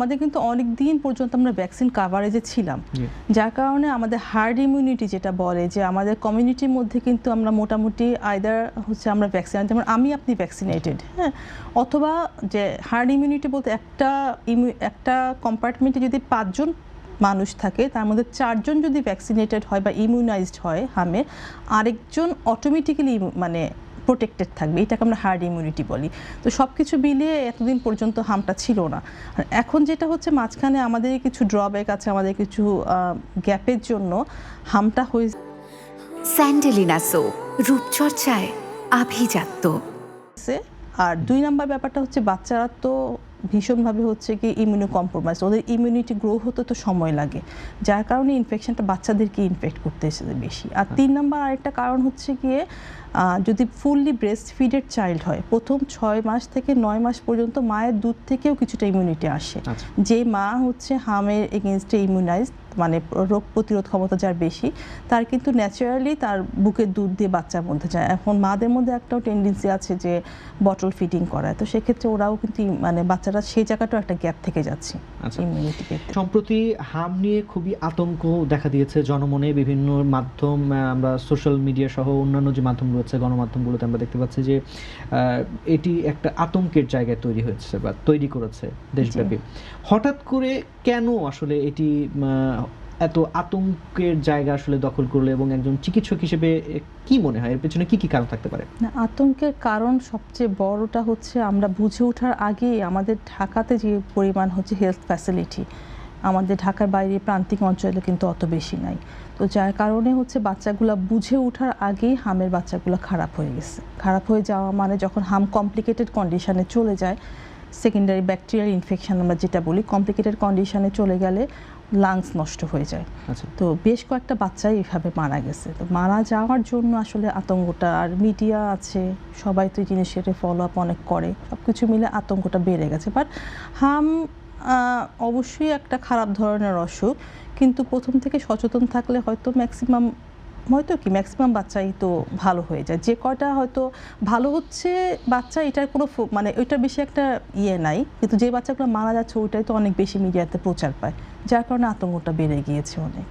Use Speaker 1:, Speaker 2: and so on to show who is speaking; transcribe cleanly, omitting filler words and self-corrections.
Speaker 1: আমাদের কিন্তু অনেক দিন পর্যন্ত আমরা ভ্যাকসিন কাভারেজে ছিলাম, যার কারণে আমাদের হার্ড ইমিউনিটি যেটা বলে যে আমাদের কমিউনিটির মধ্যে কিন্তু আমরা মোটামুটি আইদার হচ্ছে আমরা ভ্যাকসিন, যেমন আপনি ভ্যাকসিনেটেড, হ্যাঁ, অথবা যে হার্ড ইমিউনিটি বলতে একটা কম্পার্টমেন্টে যদি 5 জন মানুষ থাকে তার মধ্যে 4 জন যদি ভ্যাকসিনেটেড হয় বা ইমিউনাইজড হয় হামে, আরেকজন অটোমেটিক্যালি মানে প্রোটেক্টেড থাকবে, এটাকে আমরা হার্ড ইমিউনিটি বলি। তো সব কিছু মিলিয়ে এতদিন পর্যন্ত হামটা ছিল না। আর এখন যেটা হচ্ছে মাঝখানে আমাদের কিছু ড্রব্যাক আছে, আমাদের কিছু গ্যাপের জন্য হামটা হয়েছে।
Speaker 2: স্যান্ডেলিনা সো রূপচর্চায় আভিজাত্য।
Speaker 1: আর 2 নাম্বার ব্যাপারটা হচ্ছে বাচ্চারা তো ভীষণভাবে হচ্ছে কি ইমিউনো কম্প্রোমাইজ, ওদের ইমিউনিটি গ্রো হতে তো সময় লাগে, যার কারণে ইনফেকশনটা বাচ্চাদেরকে ইনফেক্ট করতে এসেছে বেশি। আর 3 নাম্বার আরেকটা কারণ হচ্ছে গিয়ে যদি ফুললি ব্রেস্ট ফিডেড চাইল্ড হয়, প্রথম 6 মাস থেকে 9 মাস পর্যন্ত মায়ের দুধ থেকেও কিছুটা ইমিউনিটি আসে। যে মা হচ্ছে হামের এগেনস্টে ইমিউনাইজড, মানে রোগ প্রতিরোধ ক্ষমতা যার বেশি, তার কিন্তু ন্যাচারালি তার বুকের দুধ দিয়ে বাচ্চার মধ্যে যায়। এখন মাদের মধ্যে একটাও টেন্ডেন্সি আছে যে বটল ফিডিং করায়, তো সেক্ষেত্রে ওরাও কিন্তু মানে বাচ্চারা সেই জায়গাটাও একটা গ্যাপ থেকে যাচ্ছে ইমিউনিটি পেতে।
Speaker 3: সম্প্রতি হাম নিয়ে খুবই আতঙ্ক দেখা দিয়েছে জনমনে, বিভিন্ন মাধ্যম, আমরা সোশ্যাল মিডিয়া সহ অন্যান্য যে মাধ্যম রয়েছে গণমাধ্যমগুলোতে আমরা দেখতে পাচ্ছি যে এটি একটা আতঙ্কের জায়গায় তৈরি হয়েছে বা তৈরি করেছে দেশব্যাপী। হঠাৎ করে কেন আসলে এটি এত আতঙ্কের জায়গা আসলে দখল করলো, এবং একজন চিকিৎসক হিসেবে কি মনে হয় এর পেছনে কি কি কারণ থাকতে পারে?
Speaker 1: না, আতঙ্কের কারণ সবচেয়ে বড়টা হচ্ছে আমরা বুঝে ওঠার আগে আমাদের ঢাকাতে যে পরিমাণ হচ্ছে হেলথ ফ্যাসিলিটি, আমাদের ঢাকার বাইরে প্রান্তিক অঞ্চলে কিন্তু অত বেশি নাই। তো যার কারণে হচ্ছে বাচ্চাগুলো বুঝে ওঠার আগেই হামের বাচ্চাগুলো খারাপ হয়ে গেছে। খারাপ হয়ে যাওয়া মানে যখন হাম কমপ্লিকেটেড কন্ডিশনে চলে যায়, সেকেন্ডারি ব্যাকটেরিয়াল ইনফেকশন আমরা যেটা বলি, কমপ্লিকেটেড কন্ডিশনে চলে গেলে লাংস নষ্ট হয়ে যায়। তো বেশ কয়েকটা বাচ্চাই এভাবে মারা গেছে। তো মারা যাওয়ার জন্য আসলে আতঙ্কটা, আর মিডিয়া আছে, সবাই তো জিনিস সেটা ফলো আপ অনেক করে, সব কিছু মিলে আতঙ্কটা বেড়ে গেছে। বাট হাম অবশ্যই একটা খারাপ ধরনের অসুখ, কিন্তু প্রথম থেকে সচেতন থাকলে হয়তো ম্যাক্সিমাম বাচ্চাই তো ভালো হয়ে যায়। যে কয়টা হয়তো ভালো হচ্ছে বাচ্চা, এটার কোনো মানে ওইটার বেশি একটা নাই, কিন্তু যে বাচ্চাগুলো মারা যাচ্ছে ওইটাই তো অনেক বেশি মিডিয়াতে প্রচার পায়, যার কারণে আতঙ্কটা বেড়ে গিয়েছে অনেক।